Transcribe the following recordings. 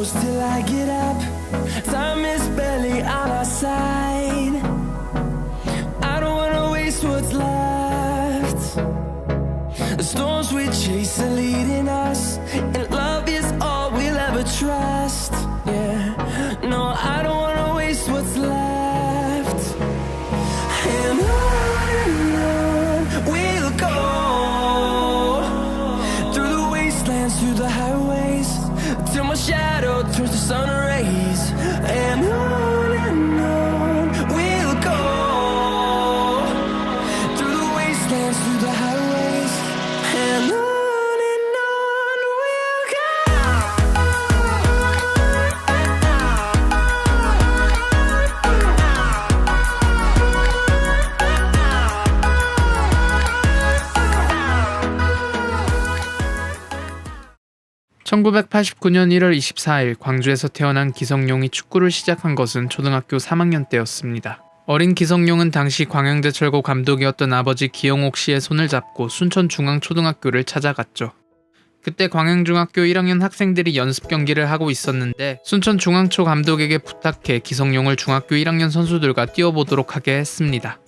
close till I get up. Time is barely on our side. I don't wanna waste what's left. The storms we chase are leading us, and love is all we'll ever trust. Yeah, no, I don't wanna waste what's left. And on we'll go, through the wastelands, through the highways, till my shadow turns to sun rays. And on we'll go, through the wastelands, through the highways, and on we'll go. (1989년 1월 24일) 광주에서 태어난 기성용이 축구를 시작한 것은 초등학교 3학년 때였습니다. 어린 기성용은 당시 광양제철고 감독이었던 아버지 기영옥 씨의 손을 잡고 순천중앙초등학교를 찾아갔죠. 그때 광양중학교 1학년 학생들이 연습 경기를 하고 있었는데 순천중앙초 감독에게 부탁해 기성용을 중학교 1학년 선수들과 뛰어보도록 하게 했습니다.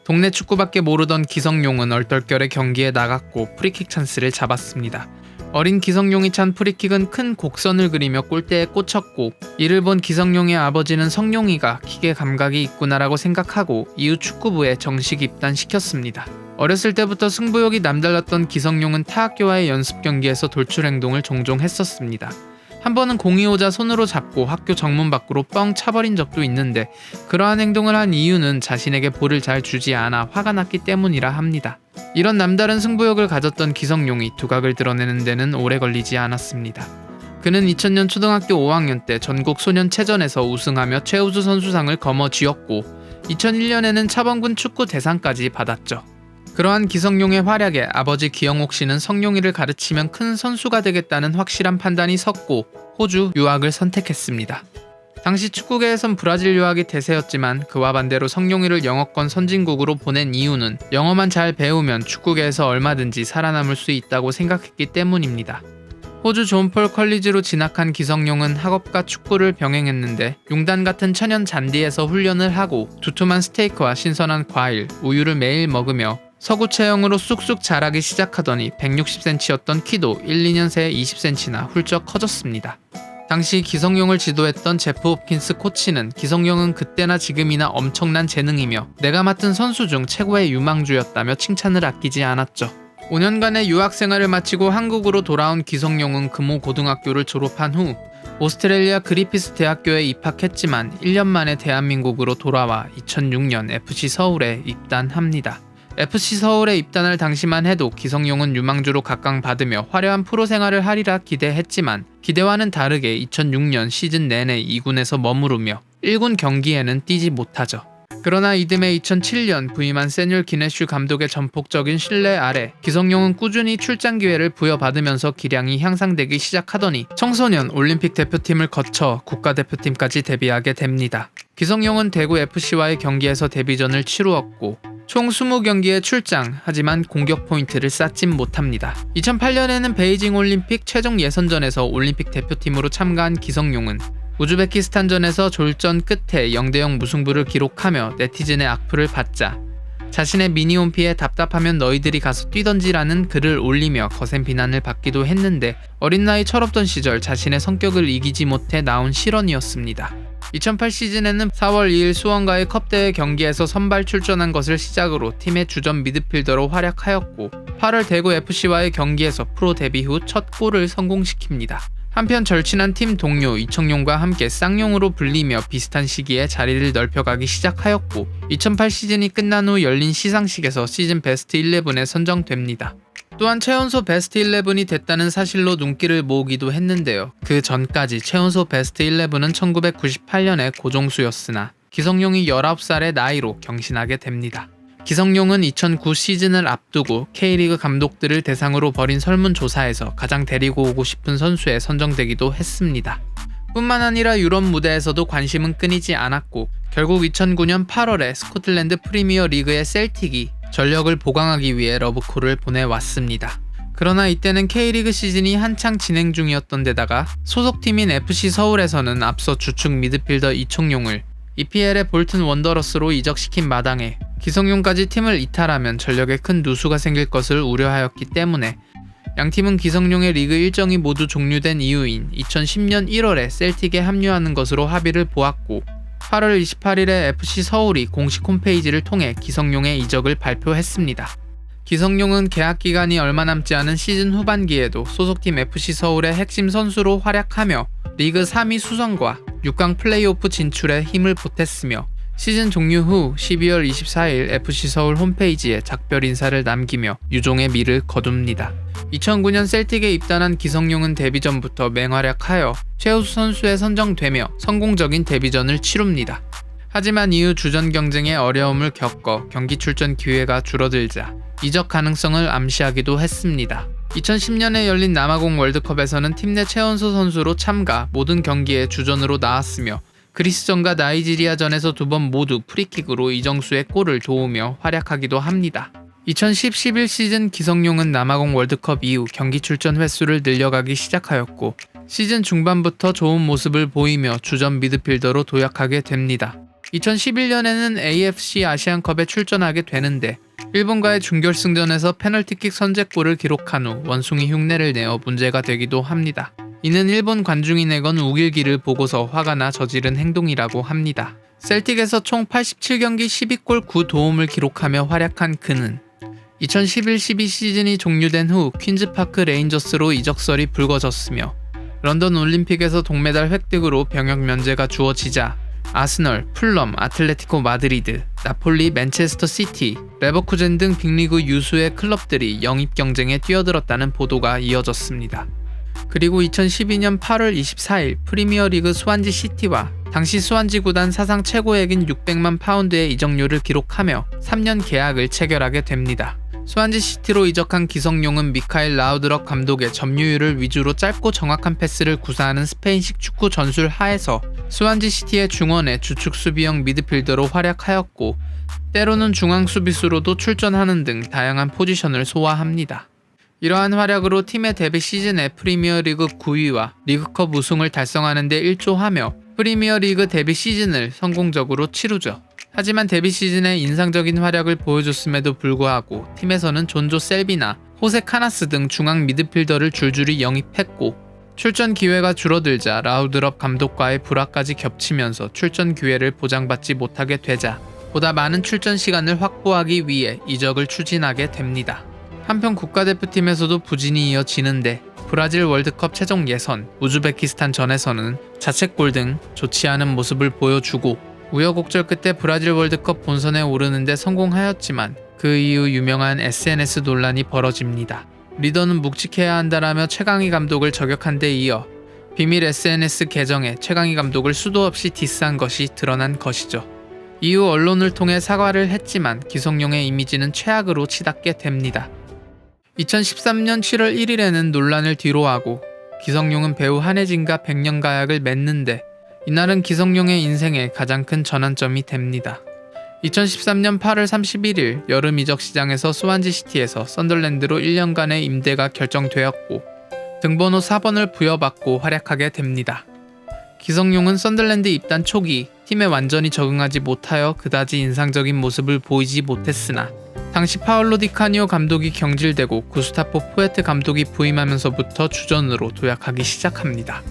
동네 축구밖에 모르던 기성용은 얼떨결에 경기에 나갔고 프리킥 찬스를 잡았습니다. 어린 기성용이 찬 프리킥은 큰 곡선을 그리며 골대에 꽂혔고, 이를 본 기성용의 아버지는 성용이가 킥에 감각이 있구나라고 생각하고 이후 축구부에 정식 입단시켰습니다. 어렸을 때부터 승부욕이 남달랐던 기성용은 타학교와의 연습 경기에서 돌출 행동을 종종 했었습니다. 한 번은 공이 오자 손으로 잡고 학교 정문 밖으로 뻥 차버린 적도 있는데, 그러한 행동을 한 이유는 자신에게 볼을 잘 주지 않아 화가 났기 때문이라 합니다. 이런 남다른 승부욕을 가졌던 기성용이 두각을 드러내는 데는 오래 걸리지 않았습니다. 그는 2000년 초등학교 5학년 때 전국 소년체전에서 우승하며 최우수 선수상을 거머쥐었고 2001년에는 차범근 축구 대상까지 받았죠. 그러한 기성용의 활약에 아버지 기영옥 씨는 성용이를 가르치면 큰 선수가 되겠다는 확실한 판단이 섰고 호주 유학을 선택했습니다. 당시 축구계에선 브라질 유학이 대세였지만 그와 반대로 성용이를 영어권 선진국으로 보낸 이유는 영어만 잘 배우면 축구계에서 얼마든지 살아남을 수 있다고 생각했기 때문입니다. 호주 존폴 컬리지로 진학한 기성용은 학업과 축구를 병행했는데 융단 같은 천연 잔디에서 훈련을 하고 두툼한 스테이크와 신선한 과일, 우유를 매일 먹으며 서구 체형으로 쑥쑥 자라기 시작하더니 160cm였던 키도 1, 2년 새에 20cm나 훌쩍 커졌습니다. 당시 기성용을 지도했던 제프 홉킨스 코치는 기성용은 그때나 지금이나 엄청난 재능이며 내가 맡은 선수 중 최고의 유망주였다며 칭찬을 아끼지 않았죠. 5년간의 유학 생활을 마치고 한국으로 돌아온 기성용은 금호 고등학교를 졸업한 후 오스트레일리아 그리피스 대학교에 입학했지만 1년 만에 대한민국으로 돌아와 2006년 FC 서울에 입단합니다. FC 서울에 입단할 당시만 해도 기성용은 유망주로 각광받으며 화려한 프로 생활을 하리라 기대했지만 기대와는 다르게 2006년 시즌 내내 2군에서 머무르며 1군 경기에는 뛰지 못하죠. 그러나 이듬해 2007년 부임한 세뉴얼 기네슈 감독의 전폭적인 신뢰 아래 기성용은 꾸준히 출장 기회를 부여받으면서 기량이 향상되기 시작하더니 청소년 올림픽 대표팀을 거쳐 국가대표팀까지 데뷔하게 됩니다. 기성용은 대구 FC와의 경기에서 데뷔전을 치루었고 총 20경기에 출장, 하지만 공격 포인트를 쌓진 못합니다. 2008년에는 베이징 올림픽 최종 예선전에서 올림픽 대표팀으로 참가한 기성용은 우즈베키스탄전에서 졸전 끝에 0대0 무승부를 기록하며 네티즌의 악플을 받자 자신의 미니홈피에 답답하면 너희들이 가서 뛰던지라는 글을 올리며 거센 비난을 받기도 했는데 어린 나이 철없던 시절 자신의 성격을 이기지 못해 나온 실언이었습니다. 2008 시즌에는 4월 2일 수원과의 컵대회 경기에서 선발 출전한 것을 시작으로 팀의 주전 미드필더로 활약하였고 8월 대구 FC와의 경기에서 프로 데뷔 후 첫 골을 성공시킵니다. 한편 절친한 팀 동료 이청용과 함께 쌍용으로 불리며 비슷한 시기에 자리를 넓혀가기 시작하였고 2008 시즌이 끝난 후 열린 시상식에서 시즌 베스트 11에 선정됩니다. 또한 최연소 베스트 11이 됐다는 사실로 눈길을 모으기도 했는데요. 그 전까지 최연소 베스트 11은 1998년에 고종수였으나 기성용이 19살의 나이로 경신하게 됩니다. 기성용은 2009 시즌을 앞두고 K리그 감독들을 대상으로 벌인 설문조사에서 가장 데리고 오고 싶은 선수에 선정되기도 했습니다. 뿐만 아니라 유럽 무대에서도 관심은 끊이지 않았고 결국 2009년 8월에 스코틀랜드 프리미어 리그의 셀틱이 전력을 보강하기 위해 러브콜을 보내왔습니다. 그러나 이때는 K리그 시즌이 한창 진행 중이었던 데다가 소속팀인 FC 서울에서는 앞서 주축 미드필더 이청용을 EPL의 볼튼 원더러스로 이적시킨 마당에 기성용까지 팀을 이탈하면 전력에 큰 누수가 생길 것을 우려하였기 때문에 양팀은 기성용의 리그 일정이 모두 종료된 이후인 2010년 1월에 셀틱에 합류하는 것으로 합의를 보았고 8월 28일에 FC 서울이 공식 홈페이지를 통해 기성용의 이적을 발표했습니다. 기성용은 계약 기간이 얼마 남지 않은 시즌 후반기에도 소속팀 FC 서울의 핵심 선수로 활약하며 리그 3위 수성과 6강 플레이오프 진출에 힘을 보탰으며 시즌 종료 후 12월 24일 FC 서울 홈페이지에 작별 인사를 남기며 유종의 미를 거둡니다. 2009년 셀틱에 입단한 기성용은 데뷔전부터 맹활약하여 최우수 선수에 선정되며 성공적인 데뷔전을 치룹니다. 하지만 이후 주전 경쟁에 어려움을 겪어 경기 출전 기회가 줄어들자 이적 가능성을 암시하기도 했습니다. 2010년에 열린 남아공 월드컵에서는 팀 내 최연소 선수로 참가 모든 경기에 주전으로 나왔으며 그리스전과 나이지리아전에서 2번 모두 프리킥으로 이정수의 골을 도우며 활약하기도 합니다. 2010-11 시즌 기성용은 남아공 월드컵 이후 경기 출전 횟수를 늘려가기 시작하였고 시즌 중반부터 좋은 모습을 보이며 주전 미드필더로 도약하게 됩니다. 2011년에는 AFC 아시안컵에 출전하게 되는데 일본과의 준결승전에서 페널티킥 선제골을 기록한 후 원숭이 흉내를 내어 문제가 되기도 합니다. 이는 일본 관중이 내건 우길기를 보고서 화가 나 저지른 행동이라고 합니다. 셀틱에서 총 87경기 12골 9도움을 기록하며 활약한 그는 2011-12 시즌이 종료된 후 퀸즈파크 레인저스로 이적설이 불거졌으며 런던 올림픽에서 동메달 획득으로 병역 면제가 주어지자 아스널, 풀럼, 아틀레티코 마드리드, 나폴리, 맨체스터 시티, 레버쿠젠 등 빅리그 유수의 클럽들이 영입 경쟁에 뛰어들었다는 보도가 이어졌습니다. 그리고 2012년 8월 24일 프리미어리그 스완지 시티와 당시 스완지 구단 사상 최고액인 600만 파운드의 이적료를 기록하며 3년 계약을 체결하게 됩니다. 스완지 시티로 이적한 기성용은 미카엘 라우드럭 감독의 점유율을 위주로 짧고 정확한 패스를 구사하는 스페인식 축구 전술 하에서 스완지 시티의 중원의 주축 수비형 미드필더로 활약하였고 때로는 중앙 수비수로도 출전하는 등 다양한 포지션을 소화합니다. 이러한 활약으로 팀의 데뷔 시즌에 프리미어리그 9위와 리그컵 우승을 달성하는 데 일조하며 프리미어리그 데뷔 시즌을 성공적으로 치르죠. 하지만 데뷔 시즌에 인상적인 활약을 보여줬음에도 불구하고 팀에서는 존조 셀비나 호세 카나스 등 중앙 미드필더를 줄줄이 영입했고 출전 기회가 줄어들자 라우드럽 감독과의 불화까지 겹치면서 출전 기회를 보장받지 못하게 되자 보다 많은 출전 시간을 확보하기 위해 이적을 추진하게 됩니다. 한편 국가대표팀에서도 부진이 이어지는데 브라질 월드컵 최종 예선, 우즈베키스탄 전에서는 자책골 등 좋지 않은 모습을 보여주고 우여곡절 끝에 브라질 월드컵 본선에 오르는데 성공하였지만 그 이후 유명한 SNS 논란이 벌어집니다. 리더는 묵직해야 한다라며 최강희 감독을 저격한 데 이어 비밀 SNS 계정에 최강희 감독을 수도 없이 디스한 것이 드러난 것이죠. 이후 언론을 통해 사과를 했지만 기성용의 이미지는 최악으로 치닫게 됩니다. 2013년 7월 1일에는 논란을 뒤로하고 기성용은 배우 한혜진과 100년 가약을 맺는데 이날은 기성용의 인생에 가장 큰 전환점이 됩니다. 2013년 8월 31일 여름 이적 시장에서 스완지시티에서 썬덜랜드로 1년간의 임대가 결정되었고 등번호 4번을 부여받고 활약하게 됩니다. 기성용은 썬덜랜드 입단 초기 팀에 완전히 적응하지 못하여 그다지 인상적인 모습을 보이지 못했으나 당시 파울로 디카니오 감독이 경질되고 구스타포 포에트 감독이 부임하면서부터 주전으로 도약하기 시작합니다.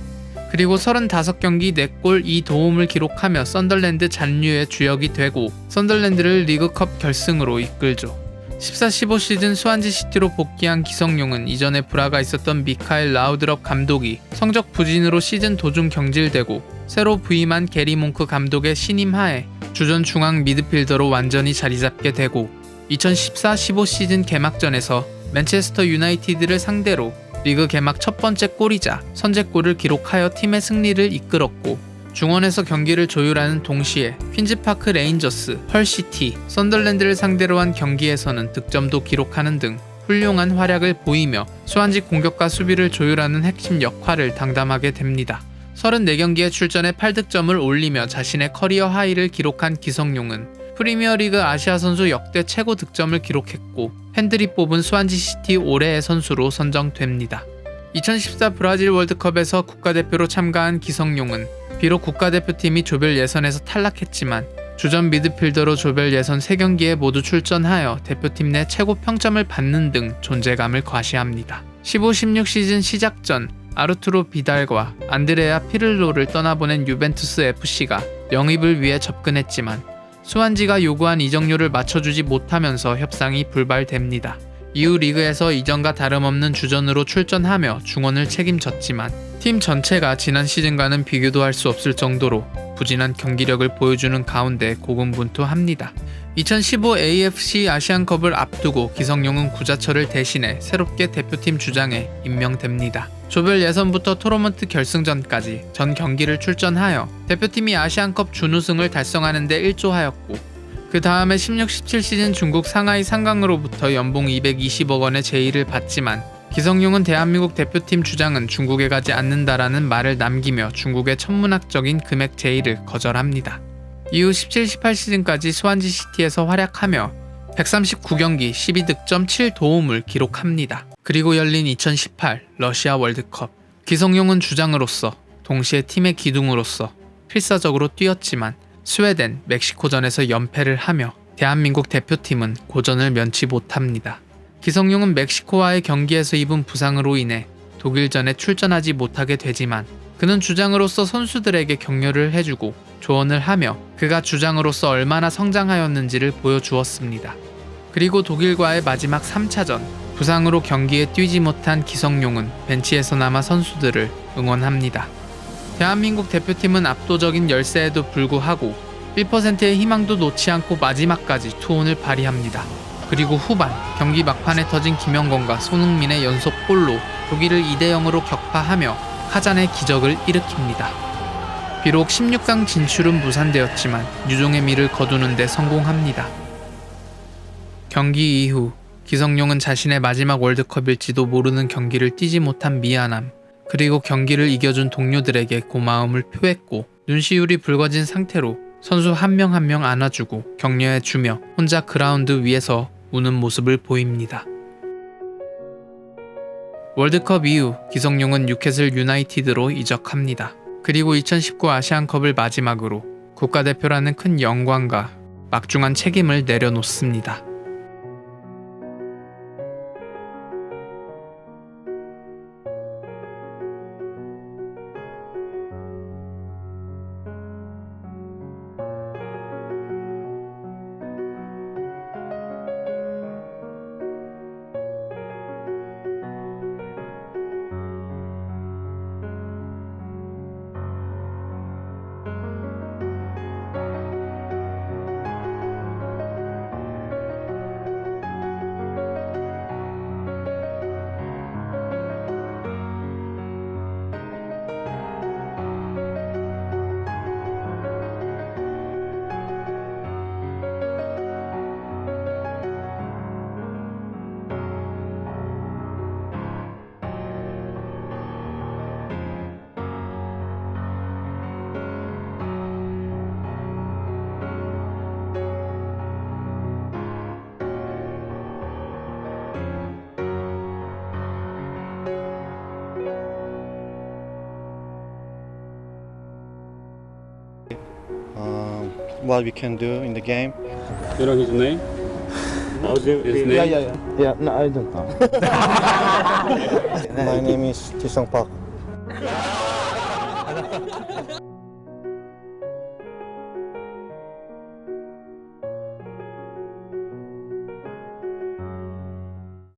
그리고 35경기 4골 2도움을 기록하며 썬덜랜드 잔류의 주역이 되고 썬덜랜드를 리그컵 결승으로 이끌죠. 14-15 시즌 스완지시티로 복귀한 기성용은 이전에 불화가 있었던 미카엘 라우드럽 감독이 성적 부진으로 시즌 도중 경질되고 새로 부임한 게리 몽크 감독의 신임하에 주전 중앙 미드필더로 완전히 자리잡게 되고 2014-15 시즌 개막전에서 맨체스터 유나이티드를 상대로 리그 개막 첫 번째 골이자 선제골을 기록하여 팀의 승리를 이끌었고 중원에서 경기를 조율하는 동시에 퀸즈파크 레인저스, 헐시티, 썬덜랜드를 상대로 한 경기에서는 득점도 기록하는 등 훌륭한 활약을 보이며 스완지 공격과 수비를 조율하는 핵심 역할을 담당하게 됩니다. 34경기에 출전해 8득점을 올리며 자신의 커리어 하이를 기록한 기성용은 프리미어리그 아시아 선수 역대 최고 득점을 기록했고 팬들이 뽑은 스완지시티 올해의 선수로 선정됩니다. 2014 브라질 월드컵에서 국가대표로 참가한 기성용은 비록 국가대표팀이 조별 예선에서 탈락했지만 주전 미드필더로 조별 예선 3경기에 모두 출전하여 대표팀 내 최고 평점을 받는 등 존재감을 과시합니다. 15-16 시즌 시작 전 아르투로 비달과 안드레아 피를로를 떠나보낸 유벤투스 FC가 영입을 위해 접근했지만 수완지가 요구한 이적료를 맞춰주지 못하면서 협상이 불발됩니다. 이후 리그에서 이전과 다름없는 주전으로 출전하며 중원을 책임졌지만 팀 전체가 지난 시즌과는 비교도 할 수 없을 정도로 부진한 경기력을 보여주는 가운데 고군분투합니다. 2015 AFC 아시안컵을 앞두고 기성용은 구자철을 대신해 새롭게 대표팀 주장에 임명됩니다. 조별 예선부터 토너먼트 결승전까지 전 경기를 출전하여 대표팀이 아시안컵 준우승을 달성하는 데 일조하였고 그 다음에 16-17 시즌 중국 상하이 상강으로부터 연봉 220억 원의 제의를 받지만 기성용은 대한민국 대표팀 주장은 중국에 가지 않는다라는 말을 남기며 중국의 천문학적인 금액 제의를 거절합니다. 이후 17-18 시즌까지 스완지시티에서 활약하며 139경기 12득점 7도움을 기록합니다. 그리고 열린 2018 러시아 월드컵 기성용은 주장으로서 동시에 팀의 기둥으로서 필사적으로 뛰었지만 스웨덴, 멕시코전에서 연패를 하며 대한민국 대표팀은 고전을 면치 못합니다. 기성용은 멕시코와의 경기에서 입은 부상으로 인해 독일전에 출전하지 못하게 되지만 그는 주장으로서 선수들에게 격려를 해주고 조언을 하며 그가 주장으로서 얼마나 성장하였는지를 보여주었습니다. 그리고 독일과의 마지막 3차전 부상으로 경기에 뛰지 못한 기성용은 벤치에서 남아 선수들을 응원합니다. 대한민국 대표팀은 압도적인 열세에도 불구하고 1%의 희망도 놓지 않고 마지막까지 투혼을 발휘합니다. 그리고 후반 경기 막판에 터진 김영건과 손흥민의 연속골로 독일을 2-0으로 격파하며 카잔의 기적을 일으킵니다. 비록 16강 진출은 무산되었지만 유종의 미를 거두는 데 성공합니다. 경기 이후 기성용은 자신의 마지막 월드컵일지도 모르는 경기를 뛰지 못한 미안함 그리고 경기를 이겨준 동료들에게 고마움을 표했고 눈시울이 붉어진 상태로 선수 한 명 한 명 안아주고 격려해주며 혼자 그라운드 위에서 우는 모습을 보입니다. 월드컵 이후 기성용은 뉴캐슬 유나이티드로 이적합니다. 그리고 2019 아시안컵을 마지막으로 국가대표라는 큰 영광과 막중한 책임을 내려놓습니다. What we can do in the game. You know his name? His name? Yeah. No, I don't know. My name is Jisung Park.